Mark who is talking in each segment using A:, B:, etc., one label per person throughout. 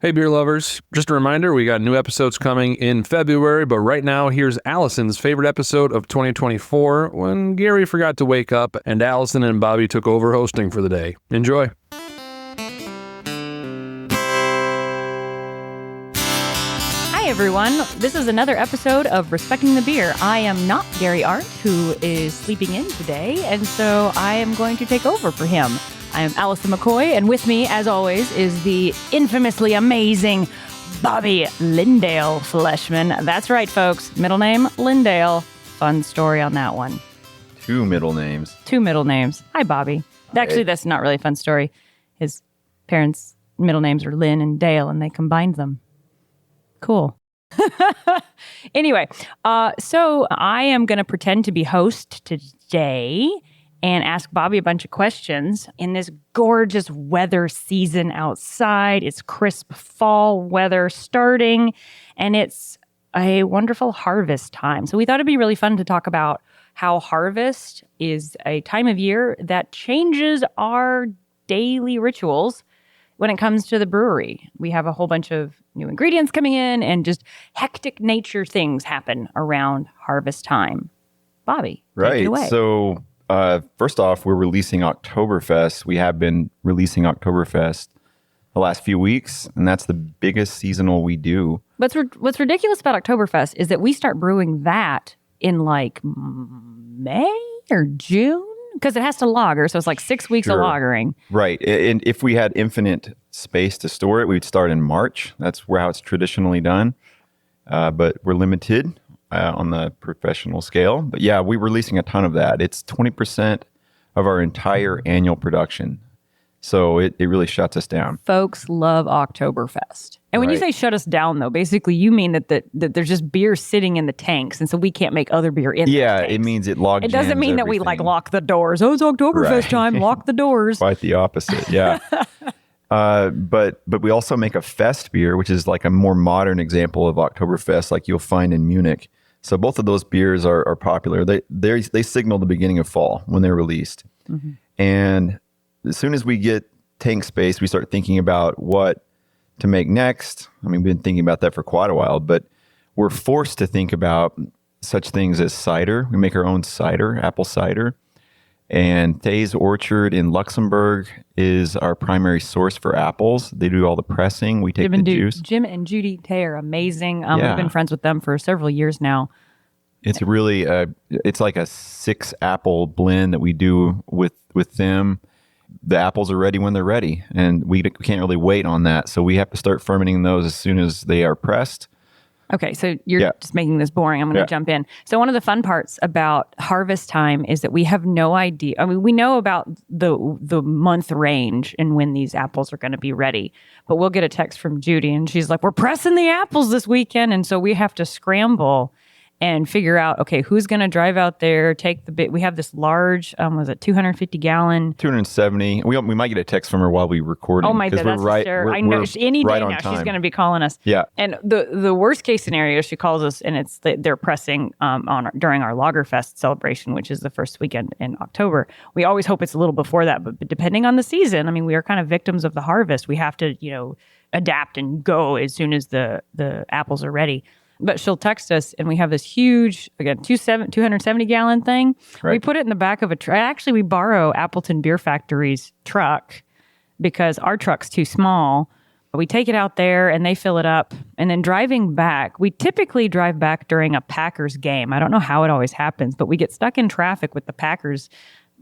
A: Hey, beer lovers. Just a reminder, we got new episodes coming in February, but right now, here's Allison's favorite episode of 2024 when Gary forgot to wake up and Allison and Bobby took over hosting for the day. Enjoy.
B: Hi, everyone. This is another episode of Respecting the Beer. I am not Gary Arndt, who is sleeping in today, and so I am going to take over for him. I am Allison McCoy, and with me, as always, is the infamously amazing Bobby Lindale Fleshman. That's right, folks. Middle name, Lindale. Fun story on that one.
C: Two middle names.
B: Hi, Bobby. Actually, that's not really a fun story. His parents' middle names are Lynn and Dale, and they combined them. Cool. Anyway, so I am going to pretend to be host today and ask Bobby a bunch of questions in this gorgeous weather season outside. It's crisp fall weather starting, and it's a wonderful harvest time. So we thought it'd be really fun to talk about how harvest is a time of year that changes our daily rituals when it comes to the brewery. We have a whole bunch of new ingredients coming in, and just hectic nature things happen around harvest time. Bobby, take it away.
C: So first off, we're releasing Oktoberfest. We have been releasing Oktoberfest the last few weeks, and that's the biggest seasonal we do.
B: What's ridiculous about Oktoberfest is that we start brewing that in like May or June, because it has to lager, so it's like 6 weeks of lagering.
C: Right. And if we had infinite space to store it, we'd start in March. That's how it's traditionally done. But we're limited on the professional scale. But yeah, we're releasing a ton of that. It's 20% of our entire annual production. So it really shuts us down.
B: Folks love Oktoberfest. And when you say shut us down, though, basically you mean that there's just beer sitting in the tanks, and so we can't make other beer in
C: Yeah,
B: those tanks.
C: it means it log jams.
B: It doesn't mean that we like lock the doors. Oh, it's Oktoberfest time, lock the doors.
C: Quite the opposite, yeah. But we also make a fest beer, which is like a more modern example of Oktoberfest, like you'll find in Munich. So both of those beers are popular. They signal the beginning of fall when they're released. Mm-hmm. And as soon as we get tank space, we start thinking about what to make next. I mean, we've been thinking about that for quite a while, but we're forced to think about such things as cider. We make our own cider, apple cider. And Thay's Orchard in Luxembourg is our primary source for apples. They do all the pressing. We take the juice.
B: Jim and Judy Tay are amazing. We've been friends with them for several years now.
C: It's really, it's like a 6 apple blend that we do with them. The apples are ready when they're ready, and we can't really wait on that. So we have to start fermenting those as soon as they are pressed.
B: Okay, so you're just making this boring. I'm going to jump in. So one of the fun parts about harvest time is that we have no idea. I mean, we know about the month range and when these apples are going to be ready. But we'll get a text from Judy, and she's like, we're pressing the apples this weekend. And so we have to scramble and figure out, okay, who's going to drive out there, take the bit. We have this large, 250 gallon?
C: 270. We might get a text from her while we record.
B: Oh my God, that's hysterical. I know. Any day now, she's going to be calling us.
C: Yeah.
B: And the worst case scenario, she calls us, and it's they're pressing during our Lagerfest celebration, which is the first weekend in October. We always hope it's a little before that, but depending on the season, I mean, we are kind of victims of the harvest. We have to, adapt and go as soon as the apples are ready. But she'll text us, and we have this huge, again, 270 gallon thing. Right. We put it in the back of a truck. Actually, we borrow Appleton Beer Factory's truck because our truck's too small. We take it out there, and they fill it up. And then driving back, we typically drive back during a Packers game. I don't know how it always happens, but we get stuck in traffic with the Packers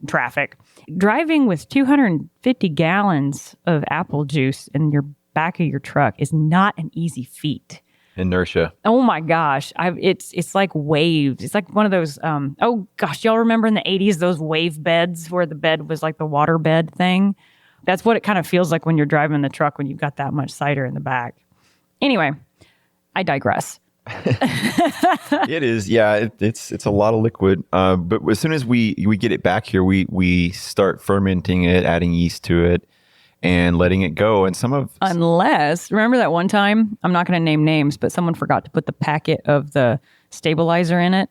B: traffic. Driving with 250 gallons of apple juice in your back of your truck is not an easy feat.
C: Inertia.
B: Oh my gosh. It's like waves. It's like one of those, y'all remember in the 80s, those wave beds where the bed was like the water bed thing? That's what it kind of feels like when you're driving the truck when you've got that much cider in the back. Anyway, I digress.
C: It is. Yeah, it's a lot of liquid. But as soon as we get it back here, we start fermenting it, adding yeast to it, and letting it go. And unless, remember that one time, I'm not going to name names, but someone forgot to put the packet of the stabilizer in it,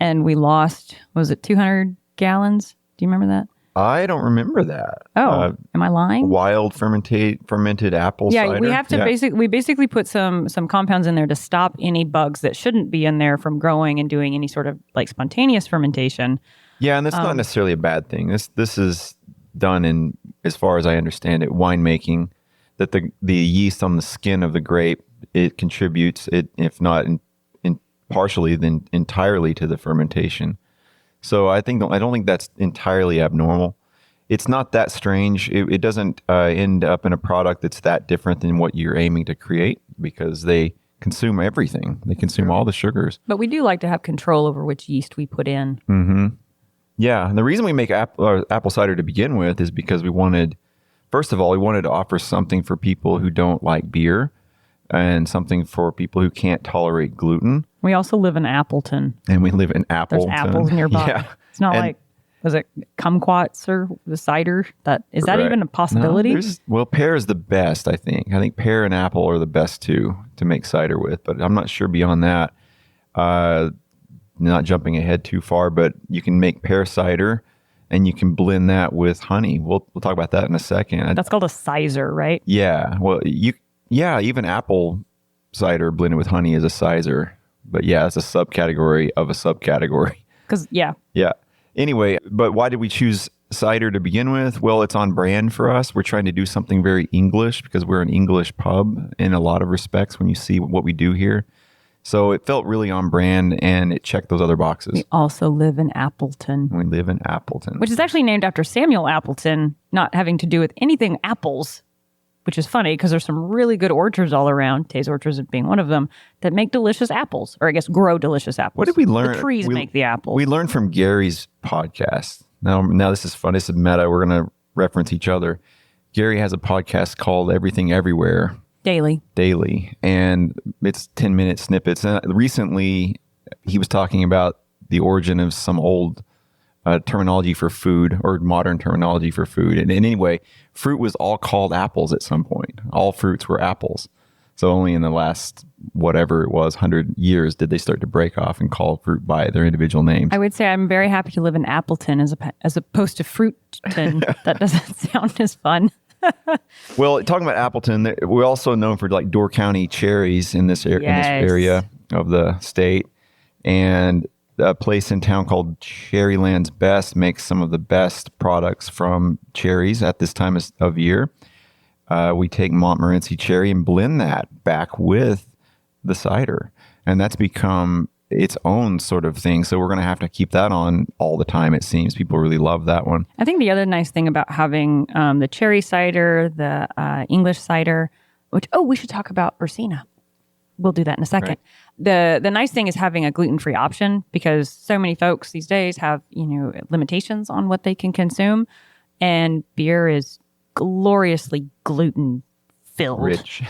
C: and we lost, was it 200 gallons? Do you remember that? I don't remember that.
B: Oh, am I lying?
C: Wild fermented apple cider.
B: Yeah, we have to basically put some compounds in there to stop any bugs that shouldn't be in there from growing and doing any sort of like spontaneous fermentation.
C: Yeah, and that's not necessarily a bad thing. This is done in, as far as I understand it, winemaking, that the yeast on the skin of the grape, it contributes, if not in partially, then entirely to the fermentation. So I don't think that's entirely abnormal. It's not that strange. It doesn't end up in a product that's that different than what you're aiming to create, because they consume everything. They consume all the sugars.
B: But we do like to have control over which yeast we put in.
C: Mm-hmm. Yeah, and the reason we make apple cider to begin with is because we wanted to offer something for people who don't like beer, and something for people who can't tolerate gluten.
B: We also live in Appleton.
C: And we live in Appleton.
B: There's apples nearby.
C: Yeah.
B: It's not like, was it kumquats or the cider? Is that even a possibility?
C: No, pear is the best, I think. I think pear and apple are the best two to make cider with, but I'm not sure beyond that. Not jumping ahead too far, but you can make pear cider and you can blend that with honey. We'll talk about that in a second.
B: That's called a sizer, right?
C: Yeah. Well, even apple cider blended with honey is a sizer. But yeah, it's a subcategory of a subcategory.
B: Yeah.
C: Anyway, but why did we choose cider to begin with? Well, it's on brand for us. We're trying to do something very English because we're an English pub in a lot of respects when you see what we do here. So it felt really on brand and it checked those other boxes.
B: We also live in Appleton.
C: We live in Appleton.
B: Which is actually named after Samuel Appleton, not having to do with anything apples, which is funny because there's some really good orchards all around, Tay's Orchards being one of them, that make delicious apples, or I guess grow delicious apples.
C: What did we learn?
B: The trees make the apples.
C: We learned from Gary's podcast. Now this is fun. This is meta. We're going to reference each other. Gary has a podcast called Everything Everywhere. Daily. And it's 10-minute snippets. And recently, he was talking about the origin of some old terminology for food, or modern terminology for food. And anyway, fruit was all called apples at some point. All fruits were apples. So only in the last, whatever it was, 100 years did they start to break off and call fruit by their individual names.
B: I would say I'm very happy to live in Appleton as opposed to Fruitton. That doesn't sound as fun.
C: Well, talking about Appleton, we're also known for like Door County cherries in this area of the state. And a place in town called Cherryland's Best makes some of the best products from cherries at this time of year. We take Montmorency cherry and blend that back with the cider. And that's become its own sort of thing. So we're going to have to keep that on all the time, it seems. People really love that one.
B: I think the other nice thing about having the cherry cider, the English cider, we should talk about Bersina. We'll do that in a second. Right. The nice thing is having a gluten-free option, because so many folks these days have, limitations on what they can consume. And beer is gloriously gluten filled.
C: Rich.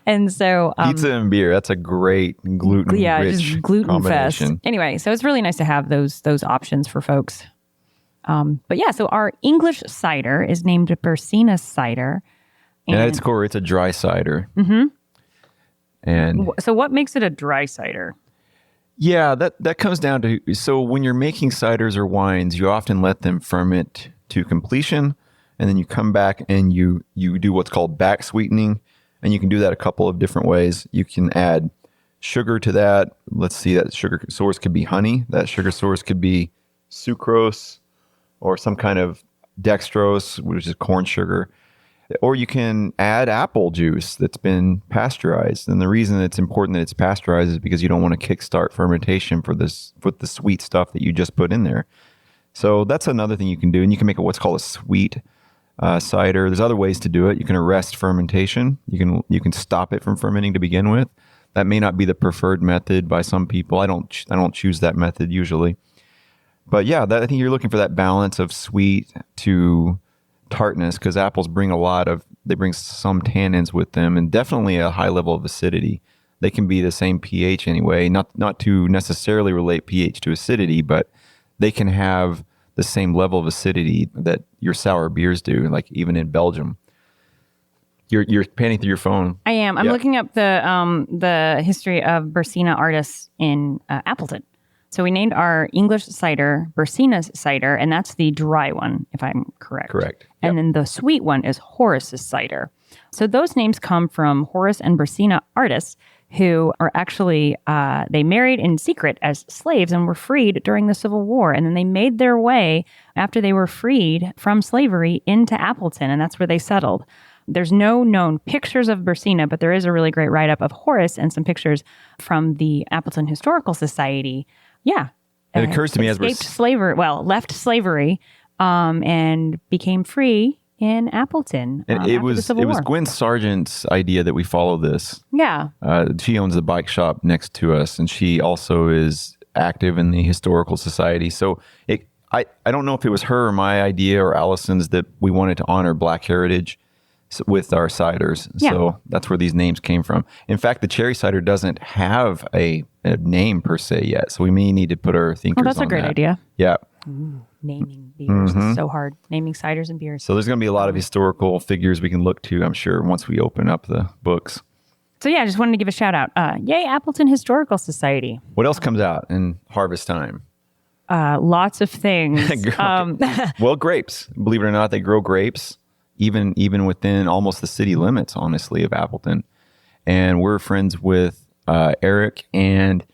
B: And so
C: pizza and beer, that's a great gluten rich
B: just gluten fest. Anyway, so it's really nice to have those options for folks. So our English cider is named Bersina cider.
C: And at its core, it's a dry cider. Mm-hmm. And
B: so what makes it a dry cider?
C: Yeah, that comes down to, so when you're making ciders or wines, you often let them ferment to completion. And then you come back and you do what's called back sweetening. And you can do that a couple of different ways. You can add sugar to that. Let's see, that sugar source could be honey. That sugar source could be sucrose or some kind of dextrose, which is corn sugar. Or you can add apple juice that's been pasteurized. And the reason it's important that it's pasteurized is because you don't want to kickstart fermentation with the sweet stuff that you just put in there. So that's another thing you can do. And you can make what's called a sweet cider. There's other ways to do it. You can arrest fermentation. You can stop it from fermenting to begin with. That may not be the preferred method by some people. I don't choose that method usually. But yeah, I think you're looking for that balance of sweet to tartness, because apples bring some tannins with them, and definitely a high level of acidity. They can be the same pH anyway, not to necessarily relate pH to acidity, but they can have the same level of acidity that your sour beers do, like even in Belgium. You're panning through your phone.
B: I am. I'm looking up the history of Bersina artists in Appleton. So we named our English cider Bersina's cider, and that's the dry one, if I'm correct.
C: Correct.
B: And then the sweet one is Horace's cider. So those names come from Horace and Bersina artists who are actually, they married in secret as slaves and were freed during the Civil War. And then they made their way, after they were freed from slavery, into Appleton, and that's where they settled. There's no known pictures of Bersina, but there is a really great write-up of Horace and some pictures from the Appleton Historical Society. Yeah.
C: It occurs to me as we're
B: left slavery and became free in Appleton.
C: It was Gwen Sargent's idea that we follow this.
B: Yeah.
C: She owns the bike shop next to us, and she also is active in the Historical Society. So I don't know if it was her or my idea or Allison's that we wanted to honor Black heritage with our ciders.
B: Yeah.
C: So that's where these names came from. In fact, the cherry cider doesn't have a name per se yet, so we may need to put our thinkers on that.
B: Oh, that's a great idea.
C: Yeah.
B: Ooh, naming beers is so hard. Naming ciders and beers.
C: So there's going to be a lot of historical figures we can look to, I'm sure, once we open up the books.
B: So yeah, I just wanted to give a shout out. Yay, Appleton Historical Society.
C: What else comes out in harvest time?
B: Lots of things.
C: Well, grapes. Believe it or not, they grow grapes even within almost the city limits, honestly, of Appleton. And we're friends with Eric and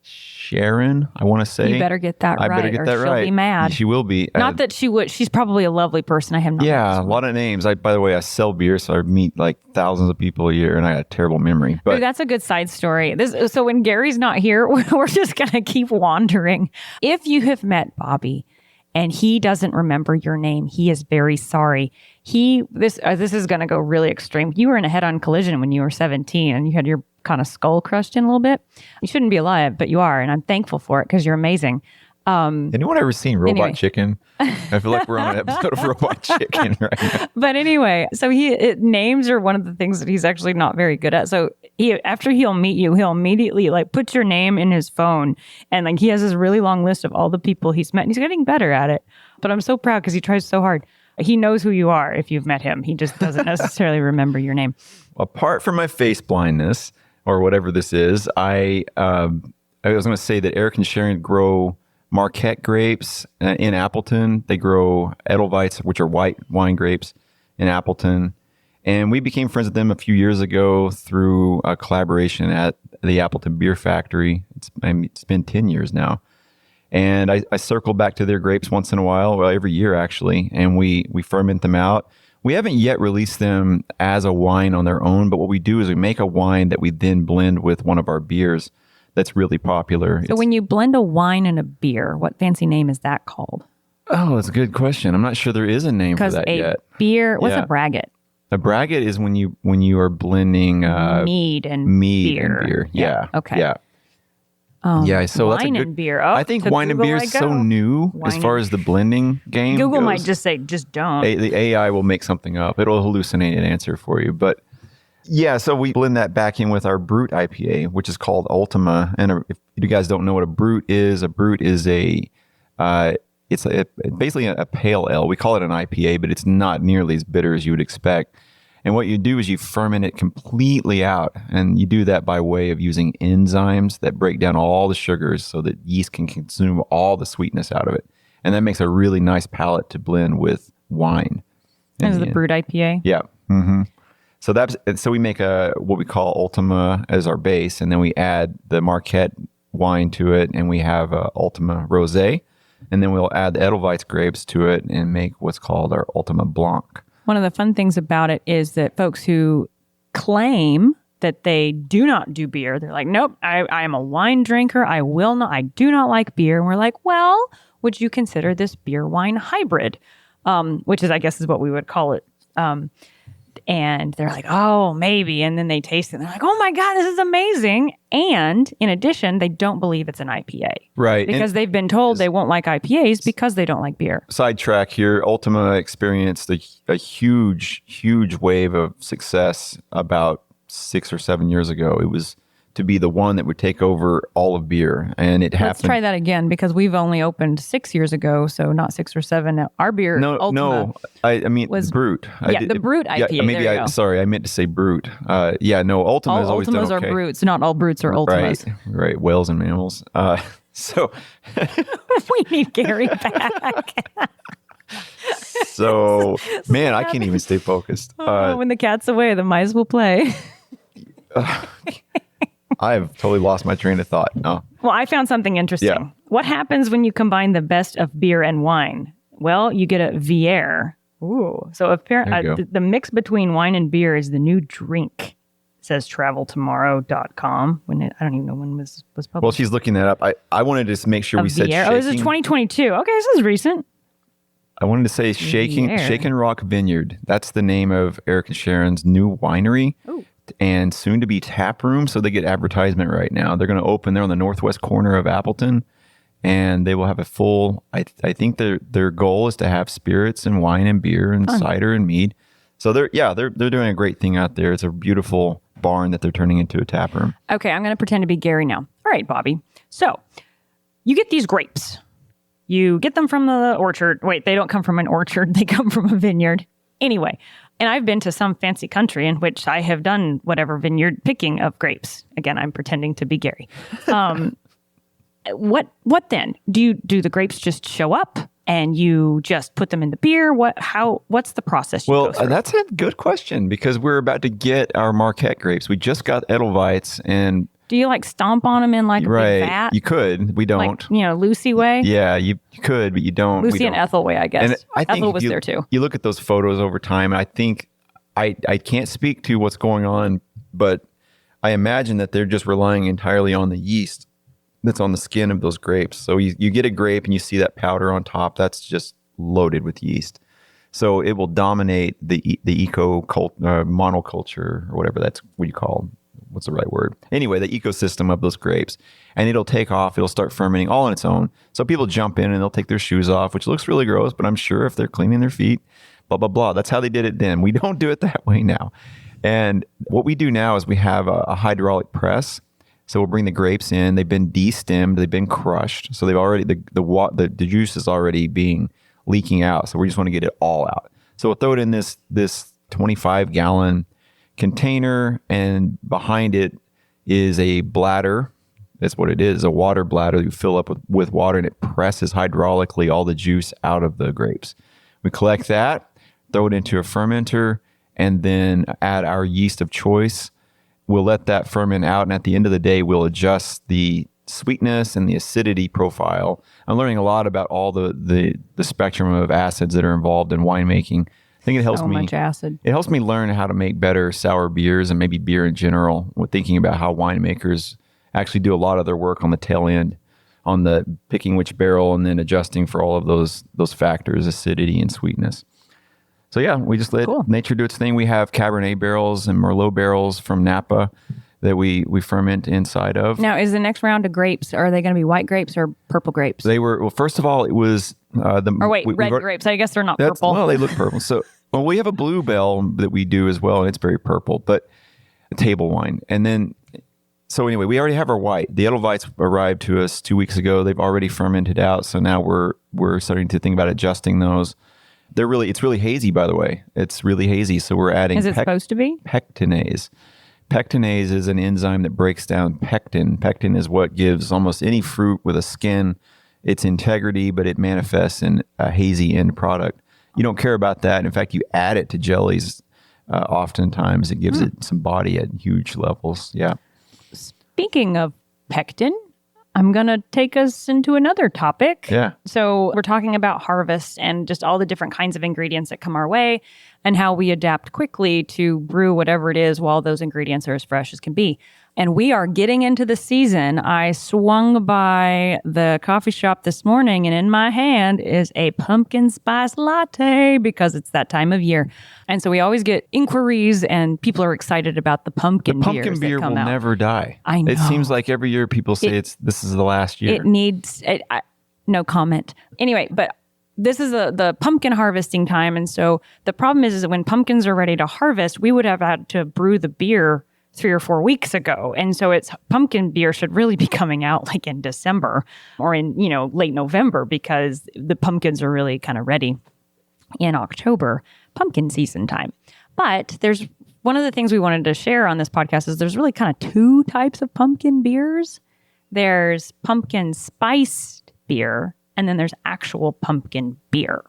C: Sharon, I want to say.
B: You better get that right.
C: I better get that right.
B: She'll be mad.
C: She will be.
B: Not that she would. She's probably a lovely person. I have no.
C: Yeah, a lot of names. By the way, I sell beer, so I meet like thousands of people a year, and I got a terrible memory. But
B: that's a good side story. So when Gary's not here, we're just gonna keep wandering. If you have met Bobby and he doesn't remember your name, he is very sorry. This is gonna go really extreme. You were in a head-on collision when you were 17, and you had your kind of skull crushed in a little bit. You shouldn't be alive, but you are, and I'm thankful for it because you're amazing.
C: Anyone ever seen Robot Chicken? I feel like we're on an episode of Robot Chicken right now.
B: But anyway, so names are one of the things that he's actually not very good at. So after he'll meet you, he'll immediately like put your name in his phone, and like he has this really long list of all the people he's met, and he's getting better at it. But I'm so proud because he tries so hard. He knows who you are if you've met him. He just doesn't necessarily remember your name.
C: Apart from my face blindness or whatever this is, I was going to say that Eric and Sharon grow Marquette grapes in Appleton. They grow Edelweiss, which are white wine grapes, in Appleton. And we became friends with them a few years ago through a collaboration at the Appleton Beer Factory. It's been 10 years now. And I circle back to their grapes once in a while, well, every year actually, and we ferment them out. We haven't yet released them as a wine on their own, but what we do is we make a wine that we then blend with one of our beers that's really popular.
B: So when you blend a wine and a beer, what fancy name is that called?
C: Oh, that's a good question. I'm not sure there is a name for that yet.
B: Beer, what's a braggot?
C: A braggot is when you are blending
B: mead and beer.
C: Yeah.
B: Okay.
C: Yeah. So
B: wine
C: that's a good,
B: and beer.
C: I think wine and beer is so new as far as the blending game
B: Google
C: goes.
B: might just say, just don't.
C: The AI will make something up. It'll hallucinate an answer for you. But yeah, so we blend that back in with our Brut IPA, which is called Ultima. And if you guys don't know what a Brut is it's basically a pale ale. We call it an IPA, but it's not nearly as bitter as you would expect. And what you do is you ferment it completely out. And you do that by way of using enzymes that break down all the sugars so that yeast can consume all the sweetness out of it. And that makes a really nice palate to blend with wine.
B: Is the Brut IPA?
C: Yeah. Mm-hmm. So we make what we call Ultima as our base, and then we add the Marquette wine to it, and we have Ultima Rosé. And then we'll add the Edelweiss grapes to it and make what's called our Ultima Blanc. One
B: of the fun things about it is that folks who claim that they do not do beer, they're like, nope, I am a wine drinker. I do not like beer. And we're like, well, would you consider this beer wine hybrid? Which is, I guess, is what we would call it. And they're like, oh, maybe. And then they taste it and they're like, oh my God, this is amazing. And in addition, they don't believe it's an IPA.
C: Right.
B: Because they've been told they won't like IPAs because they don't like beer.
C: Sidetrack here. Ultima experienced a huge, huge wave of success about 6 or 7 years ago. It was to be the one that would take over all of beer. And it happened.
B: Let's try that again because we've only opened 6 years ago. So not 6 or 7. Our beer, Ultima.
C: I mean, was Brut.
B: The Brut IPA.
C: Sorry, I meant to say Brut. Ultima has always done okay.
B: All Ultimas are Bruts. Not all Bruts are Ultimas.
C: Right. Whales and mammals. So,
B: We need Gary back.
C: so man, I can't even stay focused.
B: When the cat's away, the mice will play.
C: I've totally lost my train of thought. No.
B: Well, I found something interesting.
C: Yeah.
B: What happens when you combine the best of beer and wine? Well, you get a Vier. Ooh. So apparently the mix between wine and beer is the new drink, says traveltomorrow.com. I don't even know when was published.
C: Well, she's looking that up. I wanted to just make sure we said
B: Vier.
C: shaking.
B: Oh, this is 2022. Okay, this is recent.
C: I wanted to say Shaken Rock Vineyard. That's the name of Eric and Sharon's new winery.
B: Ooh.
C: And soon to be tap room. So they get advertisement right now. They're going to open there on the northwest corner of Appleton. And they will have a full, I think their goal is to have spirits and wine and beer and cider and mead. So they're doing a great thing out there. It's a beautiful barn that they're turning into a tap room.
B: Okay, I'm going to pretend to be Gary now. All right, Bobby. So you get these grapes. You get them from the orchard. Wait, they don't come from an orchard. They come from a vineyard. Anyway, and I've been to some fancy country in which I have done whatever vineyard picking of grapes. Again, I'm pretending to be Gary. What then? Do the grapes just show up and you just put them in the beer? What's the process?
C: Well, that's a good question because we're about to get our Marquette grapes. We just got Edelweiss and
B: do you like stomp on them in like a big vat?
C: You could. We don't.
B: Like, Lucy way?
C: Yeah, you could, but you don't.
B: Lucy and Ethel way, I guess.
C: And I think
B: Ethel was there too.
C: You look at those photos over time, and I think I can't speak to what's going on, but I imagine that they're just relying entirely on the yeast that's on the skin of those grapes. So you get a grape and you see that powder on top. That's just loaded with yeast. So it will dominate the monoculture or whatever that's what you call. What's the right word? Anyway, the ecosystem of those grapes, and it'll take off. It'll start fermenting all on its own. So people jump in and they'll take their shoes off, which looks really gross, but I'm sure if they're cleaning their feet, blah, blah, blah. That's how they did it then. We don't do it that way now. And what we do now is we have a hydraulic press. So we'll bring the grapes in. They've been destemmed. They've been crushed. So they've already, the juice is already leaking out. So we just want to get it all out. So we'll throw it in this 25-gallon container, and behind it is a bladder. That's what it is, a water bladder you fill up with water, and it presses hydraulically all the juice out of the grapes. We collect that, throw it into a fermenter, and then add our yeast of choice. We'll let that ferment out, and at the end of the day, we'll adjust the sweetness and the acidity profile. I'm learning a lot about all the spectrum of acids that are involved in winemaking. I think it helps me.
B: Much acid.
C: It helps me learn how to make better sour beers and maybe beer in general. We're thinking about how winemakers actually do a lot of their work on the tail end, on the picking which barrel and then adjusting for all of those factors, acidity and sweetness. So yeah, we just let nature do its thing. We have Cabernet barrels and Merlot barrels from Napa that we ferment inside of.
B: Now, is the next round of grapes, are they going to be white grapes or purple grapes?
C: They were, well, first of all, it was
B: red grapes. I guess they're not purple.
C: Well, they look purple. So, well, we have a bluebell that we do as well, and it's very purple, but a table wine. And then, so anyway, we already have our white. The Edelweiss arrived to us 2 weeks ago. They've already fermented out. So now we're starting to think about adjusting those. It's really hazy, by the way. It's really hazy. So we're adding.
B: Is it supposed to be?
C: Pectinase. Pectinase is an enzyme that breaks down pectin. Pectin is what gives almost any fruit with a skin its integrity, but it manifests in a hazy end product. You don't care about that. In fact, you add it to jellies. Oftentimes, it gives it some body at huge levels. Yeah.
B: Speaking of pectin, I'm going to take us into another topic.
C: Yeah.
B: So we're talking about harvest and just all the different kinds of ingredients that come our way and how we adapt quickly to brew whatever it is while those ingredients are as fresh as can be. And we are getting into the season. I swung by the coffee shop this morning, and in my hand is a pumpkin spice latte because it's that time of year. And so we always get inquiries, and people are excited about the pumpkin beers.
C: The pumpkin beer will never die.
B: I know.
C: It seems like every year people say this is the last year.
B: It needs no comment. Anyway, but this is the pumpkin harvesting time, and so the problem is that when pumpkins are ready to harvest, we would have had to brew the beer 3 or 4 weeks ago. And so pumpkin beer should really be coming out like in December or in, late November, because the pumpkins are really kind of ready in October, pumpkin season time. But there's one of the things we wanted to share on this podcast is there's really kind of 2 types of pumpkin beers. there's pumpkin spiced beer, and then there's actual pumpkin beer.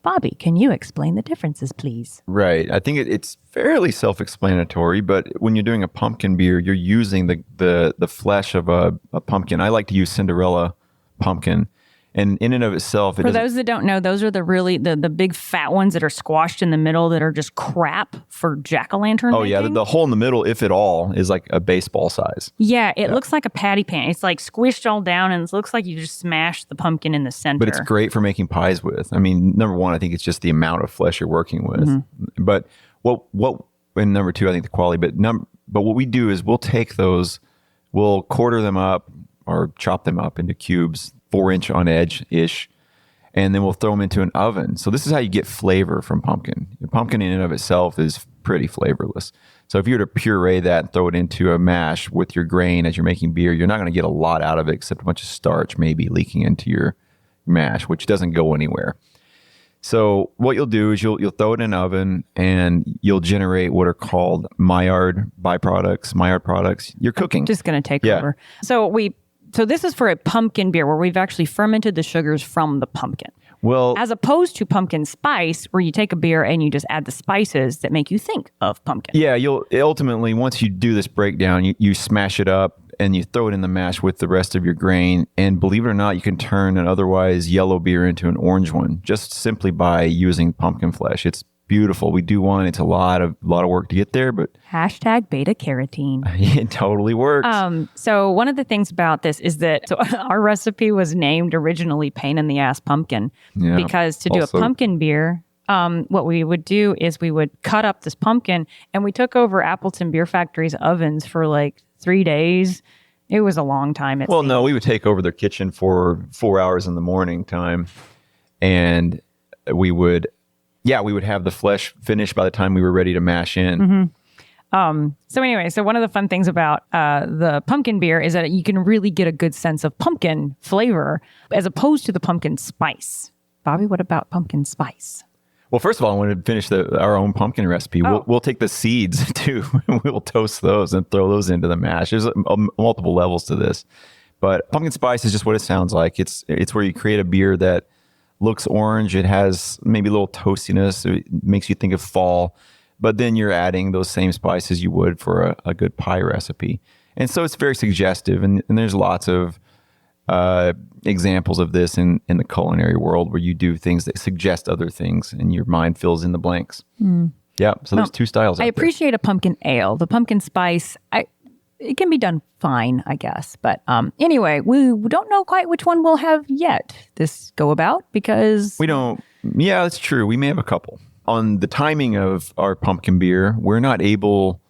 B: Bobby, can you explain the differences, please?
C: Right. I think it's fairly self-explanatory, but when you're doing a pumpkin beer, you're using the flesh of a pumpkin. I like to use Cinderella pumpkin. And in and of itself,
B: For those that don't know, those are the really the big fat ones that are squashed in the middle that are just crap for jack-o'-lantern
C: Oh, yeah.
B: making.
C: The hole in the middle, if at all, is like a baseball size.
B: Yeah, it looks like a patty pan. It's like squished all down, and it looks like you just smashed the pumpkin in the center.
C: But it's great for making pies with. I mean, number one, I think it's just the amount of flesh you're working with.
B: Mm-hmm.
C: But and number two, I think the quality. But what we do is we'll take those, we'll quarter them up or chop them up into cubes, 4-inch on edge-ish, and then we'll throw them into an oven. So this is how you get flavor from pumpkin. The pumpkin in and of itself is pretty flavorless. So if you were to puree that and throw it into a mash with your grain as you're making beer, you're not going to get a lot out of it except a bunch of starch maybe leaking into your mash, which doesn't go anywhere. So what you'll do is you'll throw it in an oven and you'll generate what are called Maillard products. You're cooking.
B: I'm just going to take over. So this is for a pumpkin beer where we've actually fermented the sugars from the pumpkin.
C: Well,
B: as opposed to pumpkin spice, where you take a beer and you just add the spices that make you think of pumpkin.
C: Yeah, you'll ultimately, once you do this breakdown, you smash it up and you throw it in the mash with the rest of your grain. And believe it or not, you can turn an otherwise yellow beer into an orange one just simply by using pumpkin flesh. It's beautiful. We do one. It's a lot of work to get there, but
B: hashtag beta carotene.
C: It totally works.
B: So one of the things about this is that our recipe was named originally Pain in the Ass Pumpkin because to do a pumpkin beer, what we would do is we would cut up this pumpkin and we took over Appleton Beer Factory's ovens for like 3 days. It was a long time.
C: No, we would take over their kitchen for 4 hours in the morning time, and we would have the flesh finished by the time we were ready to mash in.
B: Mm-hmm. So one of the fun things about the pumpkin beer is that you can really get a good sense of pumpkin flavor as opposed to the pumpkin spice. Bobby, what about pumpkin spice?
C: Well, first of all, I want to finish our own pumpkin recipe. We'll take the seeds too. We'll toast those and throw those into the mash. There's multiple levels to this, but pumpkin spice is just what it sounds like. It's where you create a beer that looks orange. It has maybe a little toastiness. It makes you think of fall, but then you're adding those same spices you would for a good pie recipe. And so it's very suggestive. And there's lots of examples of this in the culinary world where you do things that suggest other things and your mind fills in the blanks. Yeah. So there's two styles.
B: I appreciate a pumpkin ale. The pumpkin spice, it can be done fine, I guess. But anyway, we don't know quite which one we'll have yet this go about because...
C: We don't... Yeah, that's true. We may have a couple. On the timing of our pumpkin beer, we're not able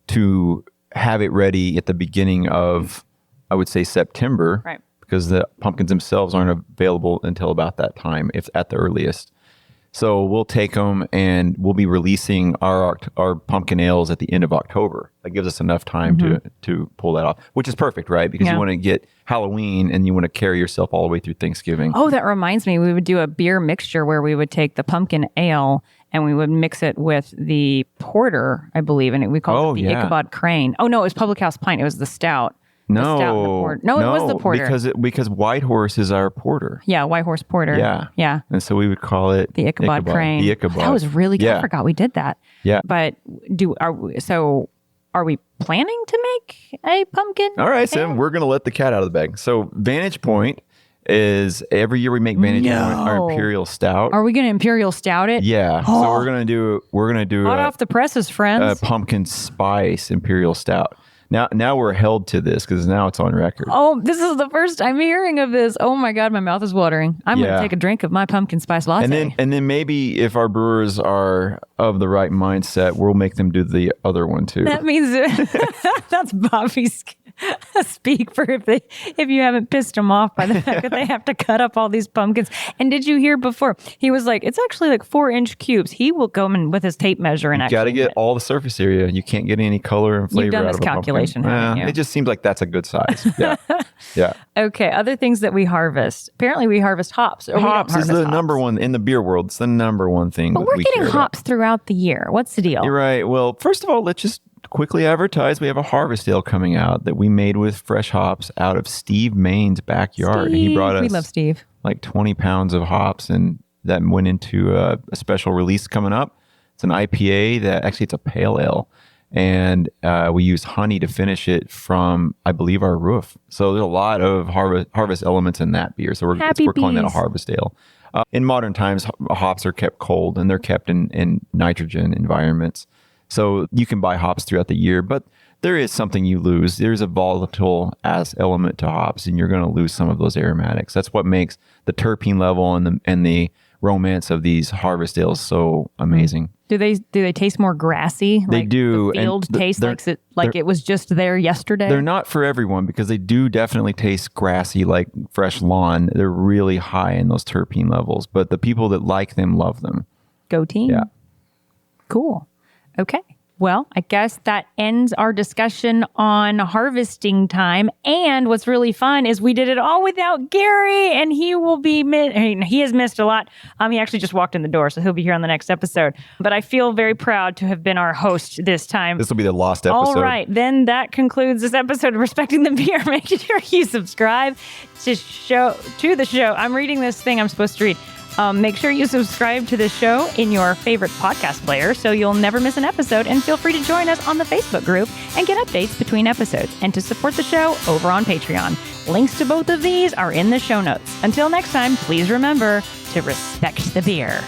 C: to have it ready at the beginning of, I would say, September.
B: Right.
C: Because the pumpkins themselves aren't available until about that time, if at the earliest. So we'll take them and we'll be releasing our pumpkin ales at the end of October. That gives us enough time to pull that off, which is perfect, right? Because you want to get Halloween and you want to carry yourself all the way through Thanksgiving.
B: Oh, that reminds me. We would do a beer mixture where we would take the pumpkin ale and we would mix it with the porter, I believe, and we called it the Ichabod Crane. Oh, no, it was Public House Pint. It was the stout.
C: No,
B: it was the porter.
C: Because White Horse is our porter.
B: Yeah, White Horse Porter. Yeah.
C: And so we would call it
B: the Ichabod Crane.
C: The Ichabod.
B: That was really good. I forgot we did that.
C: Yeah.
B: But are we planning to make a pumpkin?
C: All right, Sam, we're going to let the cat out of the bag. So Vantage Point is every year we make Vantage Point our Imperial Stout.
B: Are we going to Imperial Stout it?
C: Yeah. Oh. So we're going to do
B: hot off the presses, friends.
C: A pumpkin spice Imperial Stout. Now we're held to this because now it's on record.
B: Oh, this is the first I'm hearing of this. Oh my God, my mouth is watering. I'm going to take a drink of my pumpkin spice latte.
C: And then maybe if our brewers are of the right mindset, we'll make them do the other one too.
B: That means that's Bobby's speak for if you haven't pissed him off by the fact that they have to cut up all these pumpkins. And did you hear before? He was like, it's actually like 4-inch cubes. He will go in with his tape measure and
C: got to get all the surface area. You can't get any color and flavor
B: You've done
C: out
B: this
C: of a
B: calculation, haven't you?
C: It just seems like that's a good size. Yeah. Yeah.
B: Okay. Other things that we harvest. Apparently we harvest hops.
C: Hops is the number one in the beer world. It's the number one thing.
B: But we're getting hops throughout the year. What's the deal?
C: You're right. Well, first of all, let's just quickly advertise, we have a harvest ale coming out that we made with fresh hops out of Steve Main's backyard. He brought us
B: We love Steve.
C: like 20 pounds of hops, and that went into a special release coming up. It's an IPA that actually it's a pale ale. And we use honey to finish it from, I believe, our roof. So there's a lot of harvest elements in that beer. So we're calling that a harvest ale. In modern times, hops are kept cold and they're kept in nitrogen environments. So you can buy hops throughout the year, but there is something you lose. There's a volatile element to hops, and you're going to lose some of those aromatics. That's what makes the terpene level and the romance of these harvest ales so amazing.
B: Do they taste more grassy?
C: They do.
B: The field tastes like it was just there yesterday?
C: They're not for everyone because they do definitely taste grassy like fresh lawn. They're really high in those terpene levels, but the people that like them love them.
B: Go team.
C: Yeah.
B: Cool. Okay. Well, I guess that ends our discussion on harvesting time. And what's really fun is we did it all without Gary, and he will be, he has missed a lot. He actually just walked in the door, so he'll be here on the next episode. But I feel very proud to have been our host this time.
C: This will be the lost episode.
B: All right. Then that concludes this episode of Respecting the Beer. Make sure you subscribe to the show. I'm reading this thing I'm supposed to read. Make sure you subscribe to this show in your favorite podcast player so you'll never miss an episode, and feel free to join us on the Facebook group and get updates between episodes, and to support the show over on Patreon. Links to both of these are in the show notes. Until next time, please remember to respect the beer.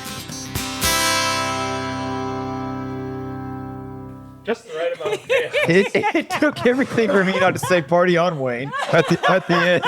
A: Just the right amount of chaos.
D: It took everything for me not to say party on, Wayne, at the end.